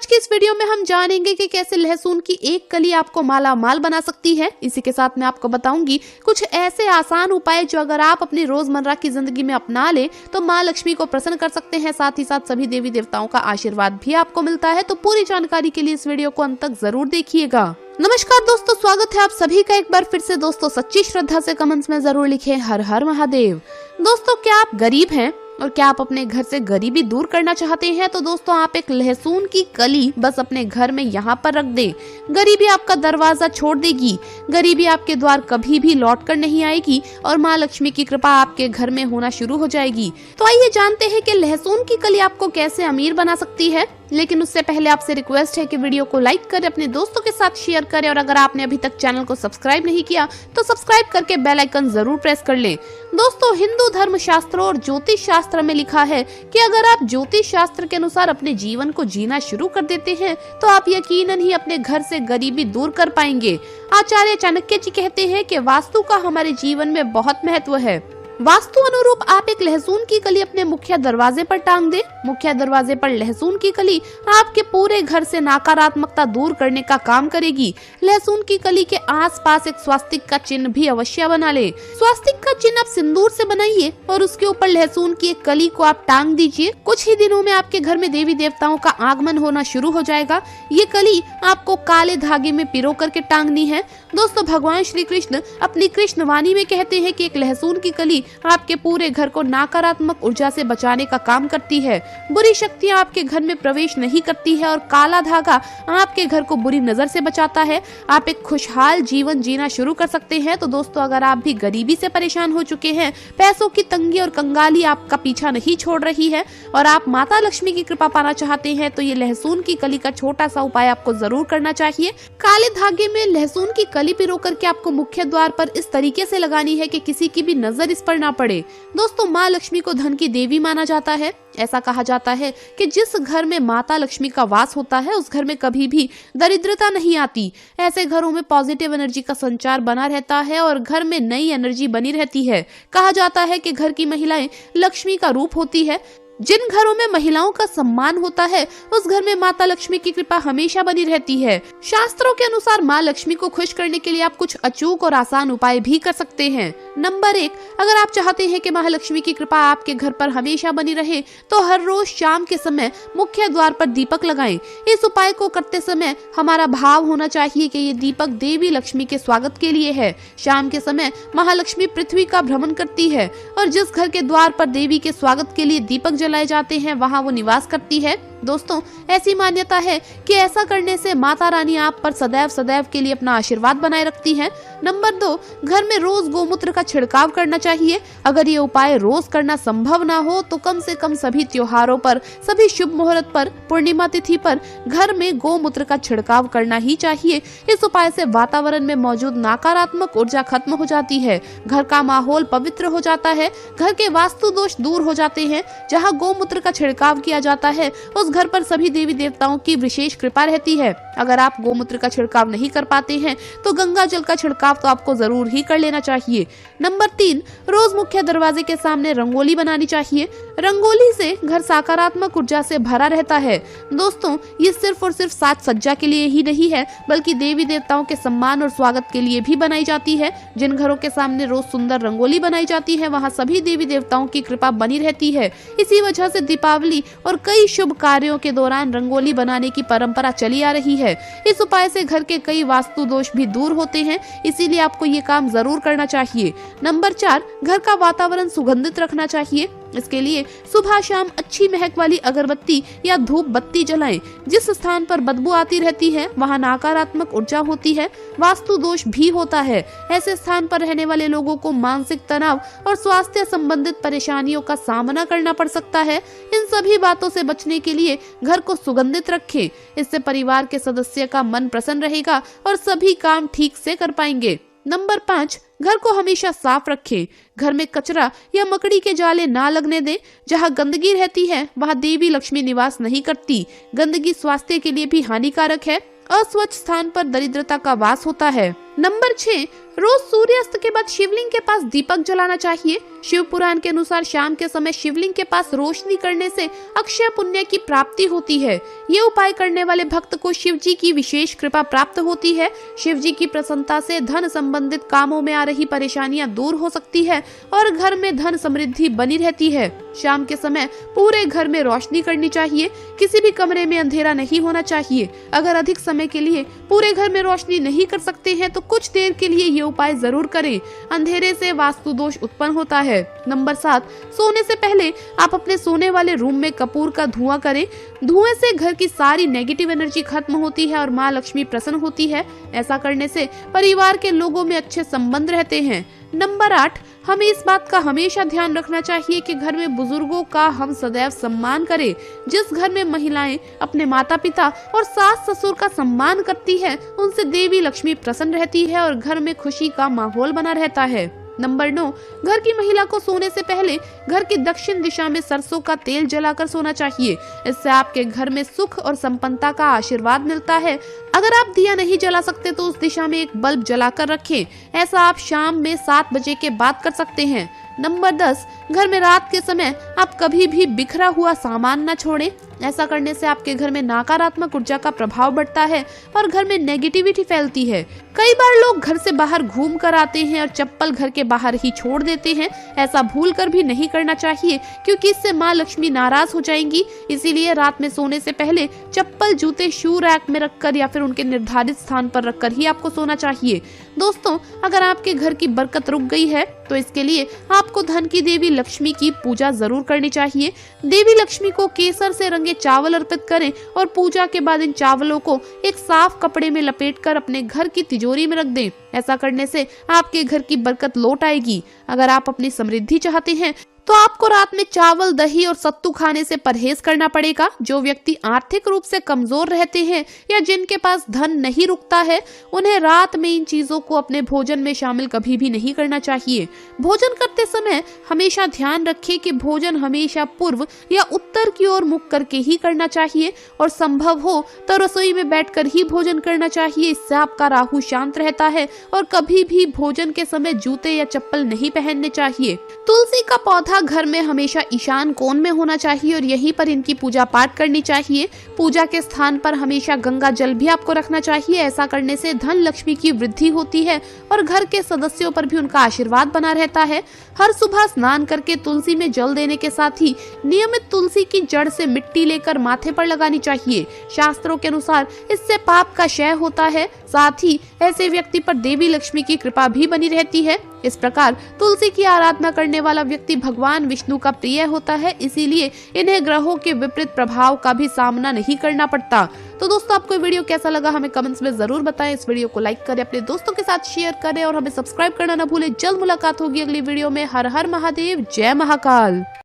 आज की इस वीडियो में हम जानेंगे कि कैसे लहसुन की एक कली आपको माला माल बना सकती है। इसी के साथ मैं आपको बताऊंगी कुछ ऐसे आसान उपाय जो अगर आप अपनी रोजमर्रा की जिंदगी में अपना ले तो माँ लक्ष्मी को प्रसन्न कर सकते हैं। साथ ही साथ सभी देवी देवताओं का आशीर्वाद भी आपको मिलता है। तो पूरी जानकारी के लिए इस वीडियो को अंत तक जरूर देखिएगा। नमस्कार दोस्तों, स्वागत है आप सभी का एक बार फिर से। दोस्तों सच्ची श्रद्धा से कमेंट्स में जरूर लिखें हर हर महादेव। दोस्तों क्या आप गरीब हैं और क्या आप अपने घर से गरीबी दूर करना चाहते हैं? तो दोस्तों आप एक लहसुन की कली बस अपने घर में यहाँ पर रख दें। गरीबी आपका दरवाजा छोड़ देगी, गरीबी आपके द्वार कभी भी लौट कर नहीं आएगी और माँ लक्ष्मी की कृपा आपके घर में होना शुरू हो जाएगी। तो आइए जानते हैं कि लहसुन की कली आपको कैसे अमीर बना सकती है। लेकिन उससे पहले आपसे रिक्वेस्ट है कि वीडियो को लाइक करें, अपने दोस्तों के साथ शेयर करें और अगर आपने अभी तक चैनल को सब्सक्राइब नहीं किया तो सब्सक्राइब करके बेल आइकन जरूर प्रेस कर लें। दोस्तों हिंदू धर्म शास्त्रों और ज्योतिष शास्त्र में लिखा है कि अगर आप ज्योतिष शास्त्र के अनुसार अपने जीवन को जीना शुरू कर देते हैं तो आप यकीनन ही अपने घर से गरीबी दूर कर पाएंगे। आचार्य चाणक्य जी कहते हैं कि वास्तु का हमारे जीवन में बहुत महत्व है। वास्तु अनुरूप आप एक लहसुन की कली अपने मुख्य दरवाजे पर टांग दें। मुख्य दरवाजे पर लहसुन की कली आपके पूरे घर से नकारात्मकता दूर करने का काम करेगी। लहसुन की कली के आसपास एक स्वास्तिक का चिन्ह भी अवश्य बना ले। स्वास्तिक का चिन्ह आप सिंदूर से बनाइए और उसके ऊपर लहसुन की एक कली को आप टांग दीजिए। कुछ ही दिनों में आपके घर में देवी देवताओं का आगमन होना शुरू हो जाएगा। ये कली आपको काले धागे में पिरो करके टांगनी है। दोस्तों भगवान श्री कृष्ण अपनी कृष्ण वाणी में कहते हैं कि एक लहसुन की कली आपके पूरे घर को नकारात्मक ऊर्जा से बचाने का काम करती है। बुरी शक्तियां आपके घर में प्रवेश नहीं करती है और काला धागा आपके घर को बुरी नजर से बचाता है। आप एक खुशहाल जीवन जीना शुरू कर सकते हैं। तो दोस्तों अगर आप भी गरीबी से परेशान हो चुके हैं, पैसों की तंगी और कंगाली आपका पीछा नहीं छोड़ रही है और आप माता लक्ष्मी की कृपा पाना चाहते हैं तो ये लहसुन की कली का छोटा सा उपाय आपको जरूर करना चाहिए। काले धागे में लहसुन की कली पिरो करके आपको मुख्य द्वार पर इस तरीके से लगानी है कि किसी की भी नजर इस पर ना पड़े। दोस्तों माँ लक्ष्मी को धन की देवी माना जाता है। ऐसा कहा जाता है कि जिस घर में माता लक्ष्मी का वास होता है उस घर में कभी भी दरिद्रता नहीं आती। ऐसे घरों में पॉजिटिव एनर्जी का संचार बना रहता है और घर में नई एनर्जी बनी रहती है। कहा जाता है कि घर की महिलाएं लक्ष्मी का रूप होती है। जिन घरों में महिलाओं का सम्मान होता है उस घर में माता लक्ष्मी की कृपा हमेशा बनी रहती है। शास्त्रों के अनुसार माँ लक्ष्मी को खुश करने के लिए आप कुछ अचूक और आसान उपाय भी कर सकते हैं। नंबर 1, अगर आप चाहते हैं कि महालक्ष्मी की कृपा आपके घर पर हमेशा बनी रहे तो हर रोज शाम के समय मुख्य द्वार पर दीपक लगाएं। इस उपाय को करते समय हमारा भाव होना चाहिए कि ये दीपक देवी लक्ष्मी के स्वागत के लिए है। शाम के समय महालक्ष्मी पृथ्वी का भ्रमण करती है और जिस घर के द्वार पर देवी के स्वागत के लिए दीपक जलाए जाते हैं वहां वो निवास करती है। दोस्तों ऐसी मान्यता है कि ऐसा करने से माता रानी आप पर सदैव सदैव के लिए अपना आशीर्वाद बनाए रखती है। नंबर 2, घर में रोज गोमूत्र का छिड़काव करना चाहिए। अगर ये उपाय रोज करना संभव ना हो तो कम से कम सभी त्योहारों पर, सभी शुभ मुहूर्त पर, पूर्णिमा तिथि पर घर में गोमूत्र का छिड़काव करना ही चाहिए। इस उपाय से वातावरण में मौजूद नकारात्मक ऊर्जा खत्म हो जाती है, घर का माहौल पवित्र हो जाता है, घर के वास्तु दोष दूर हो जाते हैं। जहाँ गोमूत्र का छिड़काव किया जाता है उस घर पर सभी देवी देवताओं की विशेष कृपा रहती है। अगर आप गोमूत्र का छिड़काव नहीं कर पाते हैं तो गंगा जल का छिड़काव तो आपको जरूर ही कर लेना चाहिए। नंबर 3, रोज मुख्य दरवाजे के सामने रंगोली बनानी चाहिए। रंगोली से घर सकारात्मक ऊर्जा से भरा रहता है। दोस्तों ये सिर्फ और सिर्फ साज सज्जा के लिए ही नहीं है बल्कि देवी देवताओं के सम्मान और स्वागत के लिए भी बनाई जाती है। जिन घरों के सामने रोज सुंदर रंगोली बनाई जाती है वहाँ सभी देवी देवताओं की कृपा बनी रहती है। इसी वजह से दीपावली और कई शुभ कार्यों के दौरान रंगोली बनाने की परंपरा चली आ रही है। इस उपाय से घर के कई वास्तु दोष भी दूर होते हैं, इसीलिए आपको ये काम जरूर करना चाहिए। नंबर 4, घर का वातावरण सुगंधित रखना चाहिए। इसके लिए सुबह शाम अच्छी महक वाली अगरबत्ती या धूप बत्ती जलाएं। जिस स्थान पर बदबू आती रहती है वहां नकारात्मक ऊर्जा होती है, वास्तु दोष भी होता है। ऐसे स्थान पर रहने वाले लोगों को मानसिक तनाव और स्वास्थ्य संबंधित परेशानियों का सामना करना पड़ सकता है। इन सभी बातों से बचने के लिए घर को सुगंधित रखें। इससे परिवार के सदस्य का मन प्रसन्न रहेगा और सभी काम ठीक से कर पाएंगे। नंबर 5, घर को हमेशा साफ रखें। घर में कचरा या मकड़ी के जाले ना लगने दें। जहाँ गंदगी रहती है वहाँ देवी लक्ष्मी निवास नहीं करती। गंदगी स्वास्थ्य के लिए भी हानिकारक है। अस्वच्छ स्थान पर दरिद्रता का वास होता है। नंबर 6, रोज सूर्यास्त के बाद शिवलिंग के पास दीपक जलाना चाहिए। शिव पुराण के अनुसार शाम के समय शिवलिंग के पास रोशनी करने से अक्षय पुण्य की प्राप्ति होती है। ये उपाय करने वाले भक्त को शिव जी की विशेष कृपा प्राप्त होती है। शिव जी की प्रसन्नता से धन संबंधित कामों में आ रही परेशानियां दूर हो सकती है और घर में धन समृद्धि बनी रहती है। शाम के समय पूरे घर में रोशनी करनी चाहिए। किसी भी कमरे में अंधेरा नहीं होना चाहिए। अगर अधिक समय के लिए पूरे घर में रोशनी नहीं कर सकते हैं तो कुछ देर के लिए ये उपाय जरूर करें। अंधेरे से वास्तु दोष उत्पन्न होता है। नंबर 7, सोने से पहले आप अपने सोने वाले रूम में कपूर का धुआं करें। धुएं से घर की सारी नेगेटिव एनर्जी खत्म होती है और माँ लक्ष्मी प्रसन्न होती है। ऐसा करने से परिवार के लोगों में अच्छे संबंध रहते हैं। नंबर 8, हमें इस बात का हमेशा ध्यान रखना चाहिए कि घर में बुजुर्गों का हम सदैव सम्मान करें। जिस घर में महिलाएं अपने माता पिता और सास ससुर का सम्मान करती है, उनसे देवी लक्ष्मी प्रसन्न रहती है और घर में खुशी का माहौल बना रहता है। नंबर 9, घर की महिला को सोने से पहले घर की दक्षिण दिशा में सरसों का तेल जलाकर सोना चाहिए। इससे आपके घर में सुख और संपन्नता का आशीर्वाद मिलता है। अगर आप दिया नहीं जला सकते तो उस दिशा में एक बल्ब जलाकर रखें। ऐसा आप शाम में 7 बजे के बाद कर सकते हैं। नंबर 10, घर में रात के समय आप कभी भी बिखरा हुआ सामान न छोड़ें। ऐसा करने से आपके घर में नकारात्मक ऊर्जा का प्रभाव बढ़ता है और घर में नेगेटिविटी फैलती है। कई बार लोग घर से बाहर घूम कर आते हैं और चप्पल घर के बाहर ही छोड़ देते हैं। ऐसा भूल कर भी नहीं करना चाहिए क्योंकि इससे माँ लक्ष्मी नाराज हो जाएंगी। इसीलिए रात में सोने से पहले चप्पल जूते शू रैक में रखकर या फिर उनके निर्धारित स्थान पर रखकर ही आपको सोना चाहिए। दोस्तों, अगर आपके घर की बरकत रुक गई है तो इसके लिए आपको धन की देवी लक्ष्मी की पूजा जरूर करनी चाहिए। देवी लक्ष्मी को केसर से रंगे चावल अर्पित करें और पूजा के बाद इन चावलों को एक साफ कपड़े में लपेटकर अपने घर की तिजोरी में रख दें। ऐसा करने से आपके घर की बरकत लौट आएगी। अगर आप अपनी समृद्धि चाहते हैं तो आपको रात में चावल, दही और सत्तू खाने से परहेज करना पड़ेगा। जो व्यक्ति आर्थिक रूप से कमजोर रहते हैं या जिनके पास धन नहीं रुकता है, उन्हें रात में इन चीजों को अपने भोजन में शामिल कभी भी नहीं करना चाहिए। भोजन करते समय हमेशा ध्यान रखें कि भोजन हमेशा पूर्व या उत्तर की ओर मुख करके ही करना चाहिए और संभव हो तो रसोई में बैठकर ही भोजन करना चाहिए। इससे आपका राहु शांत रहता है और कभी भी भोजन के समय जूते या चप्पल नहीं पहनने चाहिए। तुलसी का पौधा घर में हमेशा ईशान कोण में होना चाहिए और यहीं पर इनकी पूजा पाठ करनी चाहिए। पूजा के स्थान पर हमेशा गंगा जल भी आपको रखना चाहिए। ऐसा करने से धन लक्ष्मी की वृद्धि होती है और घर के सदस्यों पर भी उनका आशीर्वाद बना रहता है। हर सुबह स्नान करके तुलसी में जल देने के साथ ही नियमित तुलसी की जड़ से मिट्टी लेकर माथे पर लगानी चाहिए। शास्त्रों के अनुसार इससे पाप का क्षय होता है। साथ ही ऐसे व्यक्ति पर देवी लक्ष्मी की कृपा भी बनी रहती है। इस प्रकार तुलसी की आराधना करने वाला व्यक्ति भगवान विष्णु का प्रिय होता है। इसीलिए इन्हें ग्रहों के विपरीत प्रभाव का भी सामना नहीं करना पड़ता। तो दोस्तों, आपको वीडियो कैसा लगा हमें कमेंट्स में जरूर बताएं। इस वीडियो को लाइक करें, अपने दोस्तों के साथ शेयर करें और हमें सब्सक्राइब करना न भूलें। जल्द मुलाकात होगी अगली वीडियो में। हर हर महादेव, जय महाकाल।